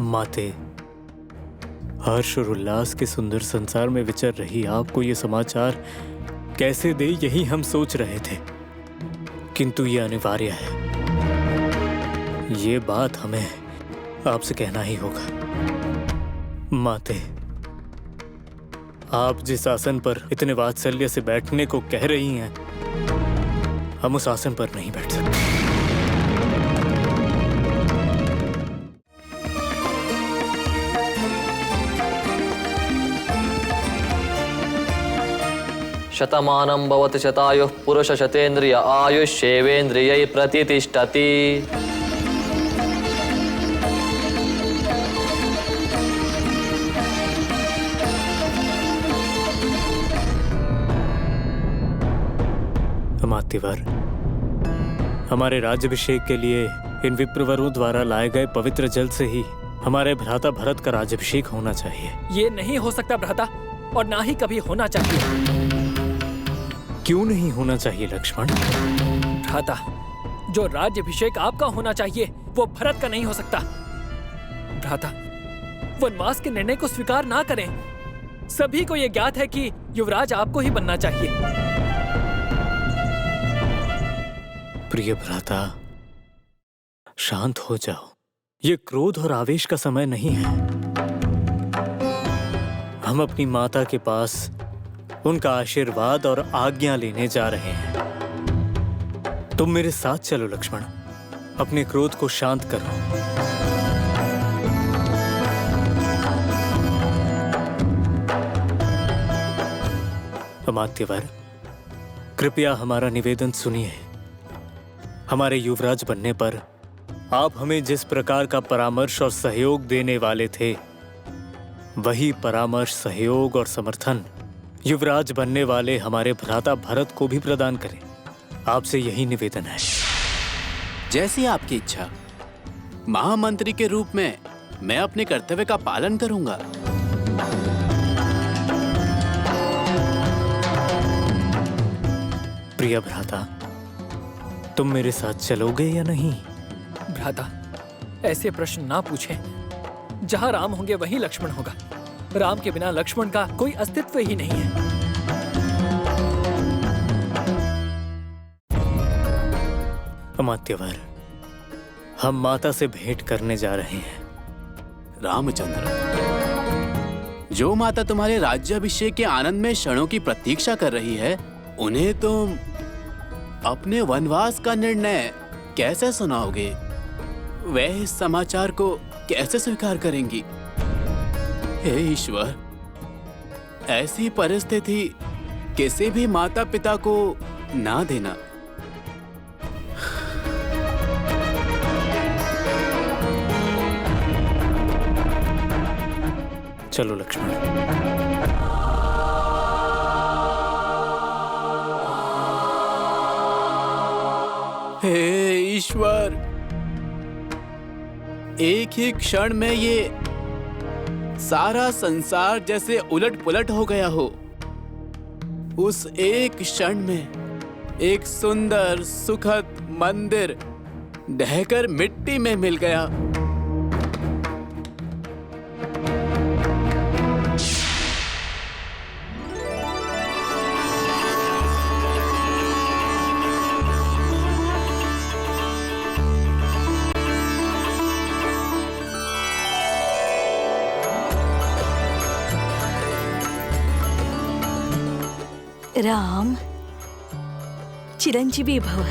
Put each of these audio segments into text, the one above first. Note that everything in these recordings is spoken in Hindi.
माते, हर्ष और उल्लास के सुंदर संसार में विचर रही आपको ये समाचार कैसे दे, यही हम सोच रहे थे, किंतु ये अनिवार्य है। ये बात हमें आपसे कहना ही होगा। माते, आप जिस आसन पर इतने वात्सल्य से बैठने को कह रही हैं, हम उस आसन पर नहीं बैठ सकते। शतमानं भवति शतायुः पुरुष शतेन्द्रिय आयुष्येवेन्द्रियै प्रतितिष्ठति। अमात्यवर, हमारे राज्याभिषेक के लिए इन विप्रवरों द्वारा लाए गए पवित्र जल से ही हमारे भ्राता भरत का राज्याभिषेक होना चाहिए। ये नहीं हो सकता भ्राता, और ना ही कभी होना चाहिए। क्यों नहीं होना चाहिए लक्ष्मण? भ्राता, जो राज्याभिषेक आपका होना चाहिए वो भरत का नहीं हो सकता। भ्राता, वनवास के निर्णय को स्वीकार ना करें। सभी को ये ज्ञात है कि युवराज आपको ही बनना चाहिए। प्रिय भ्राता, शांत हो जाओ। ये क्रोध और आवेश का समय नहीं है। हम अपनी माता के पास उनका आशीर्वाद और आज्ञा लेने जा रहे हैं। तुम मेरे साथ चलो लक्ष्मण, अपने क्रोध को शांत करो। अमात्यवर, कृपया हमारा निवेदन सुनिए। हमारे युवराज बनने पर आप हमें जिस प्रकार का परामर्श और सहयोग देने वाले थे, वही परामर्श, सहयोग और समर्थन युवराज बनने वाले हमारे भ्राता भरत को भी प्रदान करें। आपसे यही निवेदन है। जैसी आपकी इच्छा। महामंत्री के रूप में मैं अपने कर्तव्य का पालन करूंगा। प्रिय भ्राता, तुम मेरे साथ चलोगे या नहीं? भ्राता, ऐसे प्रश्न ना पूछें। जहां राम होंगे वहीं लक्ष्मण होगा। राम के बिना लक्ष्मण का कोई अस्तित्व ही नहीं है। अमात्यवर, हम माता से भेंट करने जा रहे हैं। रामचंद्र, जो माता तुम्हारे राज्याभिषेक के आनंद में क्षणों की प्रतीक्षा कर रही है, उन्हें तुम अपने वनवास का निर्णय कैसे सुनाओगे? वह इस समाचार को कैसे स्वीकार करेंगी? हे ईश्वर, ऐसी परिस्थिति किसी भी माता पिता को ना देना। चलो लक्ष्मण। हे ईश्वर, एक ही क्षण में ये सारा संसार जैसे उलट पुलट हो गया हो। उस एक क्षण में एक सुंदर सुखद मंदिर ढहकर मिट्टी में मिल गया। राम, चिरंजीवी भव।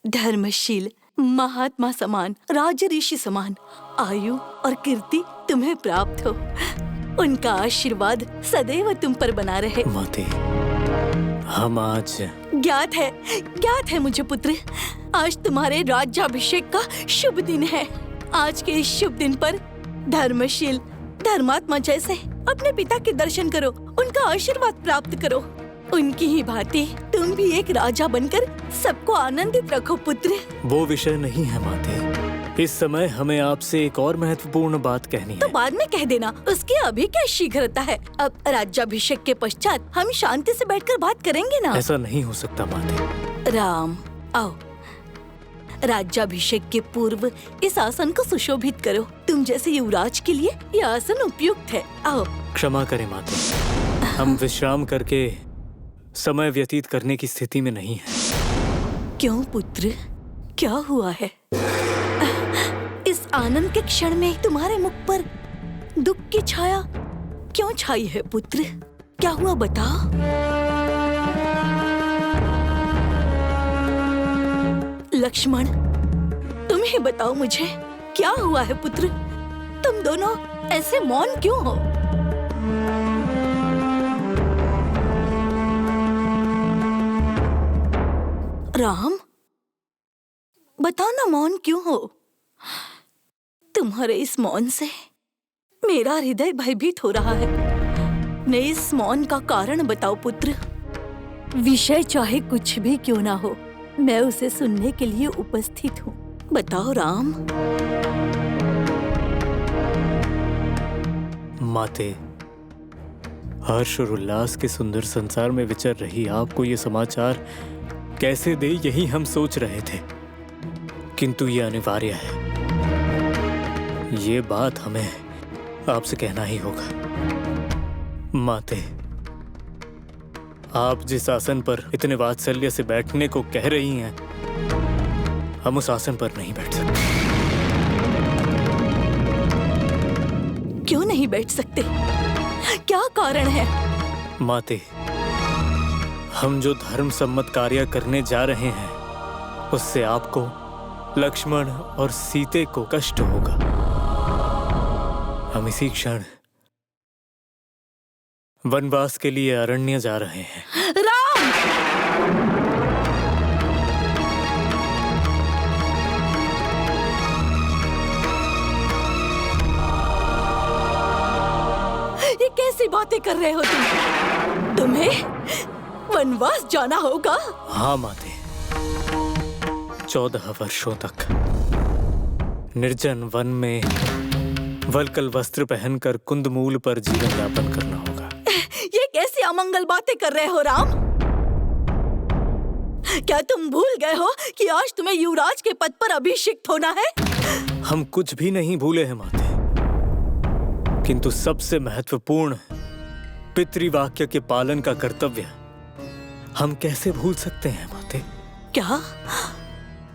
धर्मशील, महात्मा समान, राज ऋषि समान आयु और कीर्ति तुम्हें प्राप्त हो। उनका आशीर्वाद सदैव तुम पर बना रहे। माते, हम आज ज्ञात है मुझे पुत्र। आज तुम्हारे राज्याभिषेक का शुभ दिन है। आज के इस शुभ दिन पर धर्मशील, धर्मात्मा जैसे अपने पिता के दर्शन करो, उनका आशीर्वाद प्राप्त करो। उनकी ही भांति तुम भी एक राजा बनकर सबको आनंदित रखो पुत्र। वो विषय नहीं है माते। इस समय हमें आपसे एक और महत्वपूर्ण बात कहनी है। तो बाद में कह देना, उसकी अभी क्या शीघ्रता है। अब राज्याभिषेक के पश्चात हम शांति से बैठकर बात करेंगे ना। ऐसा नहीं हो सकता माते। राम, आओ राज्याभिषेक के पूर्व इस आसन को सुशोभित करो। तुम जैसे युवराज के लिए यह आसन उपयुक्त है। आओ। क्षमा करें माता, हम विश्राम करके समय व्यतीत करने की स्थिति में नहीं हैं। क्यों पुत्र, क्या हुआ है? इस आनंद के क्षण में तुम्हारे मुख पर दुख की छाया क्यों छाई है पुत्र? क्या हुआ बताओ। लक्ष्मण, तुम ही बताओ मुझे, क्या हुआ है पुत्र? तुम दोनों ऐसे मौन क्यों हो? राम, बताओ ना, मौन क्यों हो? तुम्हारे इस मौन से मेरा हृदय भयभीत हो रहा है। मैं इस मौन का कारण बताओ पुत्र। विषय चाहे कुछ भी क्यों ना हो, मैं उसे सुनने के लिए उपस्थित हूँ। बताओ राम। माते, हर्ष और उल्लास के सुंदर संसार में विचर रही आपको ये समाचार कैसे दे, यही हम सोच रहे थे, किंतु ये अनिवार्य है। ये बात हमें आपसे कहना ही होगा। माते, आप जिस आसन पर इतने वात्सल्य से बैठने को कह रही हैं, हम उस आसन पर नहीं बैठ सकते। क्यों नहीं बैठ सकते? क्या कारण है? माते, हम जो धर्म सम्मत कार्य करने जा रहे हैं, उससे आपको, लक्ष्मण और सीते को कष्ट होगा। हम इसी क्षण वनवास के लिए अरण्य जा रहे हैं। राम! ये कैसी बातें कर रहे हो तुम? तुम्हें वनवास जाना होगा? हाँ माते, 14 वर्षों तक निर्जन वन में वल्कल वस्त्र पहनकर कुंदमूल पर जीवन यापन करना होगा। ये कैसी अमंगल बातें कर रहे हो राम? क्या तुम भूल गए हो कि आज तुम्हें युवराज के पद पर अभिषिक्त होना है? हम कुछ भी नहीं भूले हैं माते, किंतु सबसे महत्वपूर्ण पितृवाक्य के पालन का कर्तव्य हम कैसे भूल सकते हैं माते? क्या?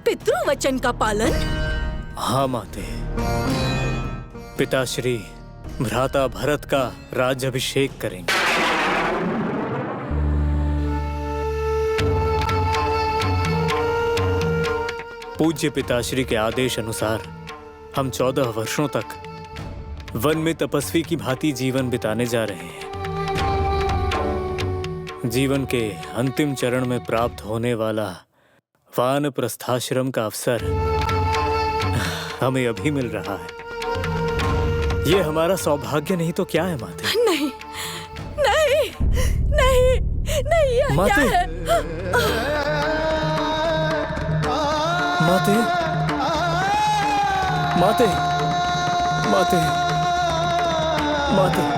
पितृवचन का पालन? हाँ माते, पिताश्री भ्राता भरत का राज्याभिषेक करेंगे। पूज्य पिताश्री के आदेश अनुसार हम 14 वर्षों तक वन में तपस्वी की भांति जीवन बिताने जा रहे हैं। जीवन के अंतिम चरण में प्राप्त होने वाला वानप्रस्थाश्रम का अवसर हमें अभी मिल रहा है। ये हमारा सौभाग्य नहीं तो क्या है माते? नहीं, नहीं, नहीं, नहीं, यह माते! क्या है? माते, माते, माते, माते।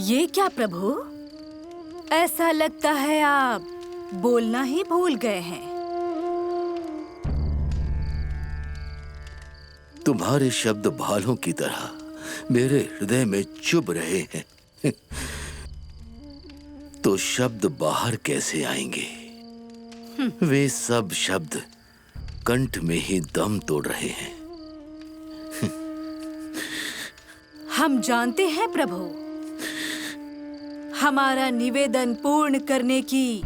ये क्या प्रभु, ऐसा लगता है आप बोलना ही भूल गए हैं। तुम्हारे शब्द भालों की तरह मेरे हृदय में चुभ रहे हैं। तो शब्द बाहर कैसे आएंगे? वे सब शब्द कंठ में ही दम तोड़ रहे हैं। हम जानते हैं प्रभु, हमारा निवेदन पूर्ण करने की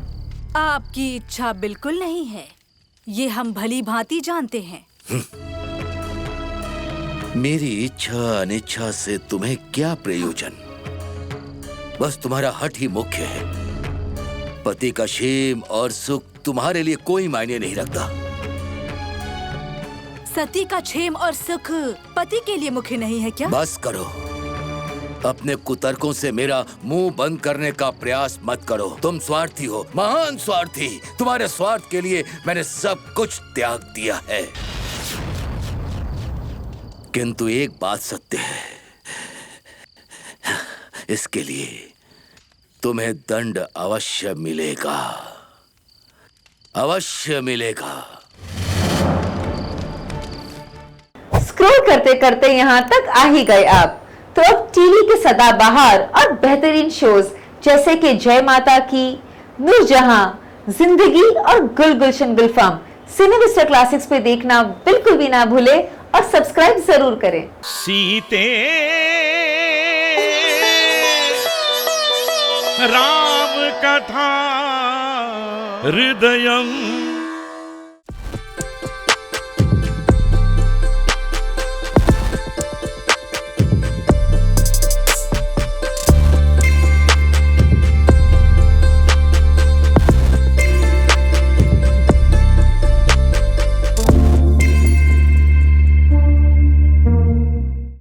आपकी इच्छा बिल्कुल नहीं है। ये हम भली भांति जानते हैं। मेरी इच्छा अनिच्छा से तुम्हें क्या प्रयोजन? बस तुम्हारा हठ ही मुख्य है। पति का क्षेम और सुख तुम्हारे लिए कोई मायने नहीं रखता। सती का क्षेम और सुख पति के लिए मुख्य नहीं है क्या? बस करो। अपने कुतर्कों से मेरा मुंह बंद करने का प्रयास मत करो। तुम स्वार्थी हो, महान स्वार्थी। तुम्हारे स्वार्थ के लिए मैंने सब कुछ त्याग दिया है। किंतु एक बात सत्य है, इसके लिए तुम्हें दंड अवश्य मिलेगा, अवश्य मिलेगा। स्क्रॉल करते करते यहाँ तक आ ही गए आप, तो अब टीवी के सदाबहार और बेहतरीन शोज जैसे कि जय माता की, नूरजहां, जिंदगी और गुल गुलशन गुलफाम सिनेविस्टा क्लासिक्स पे देखना बिल्कुल भी ना भूले और सब्सक्राइब जरूर करें। सीते राम कथा हृदयम्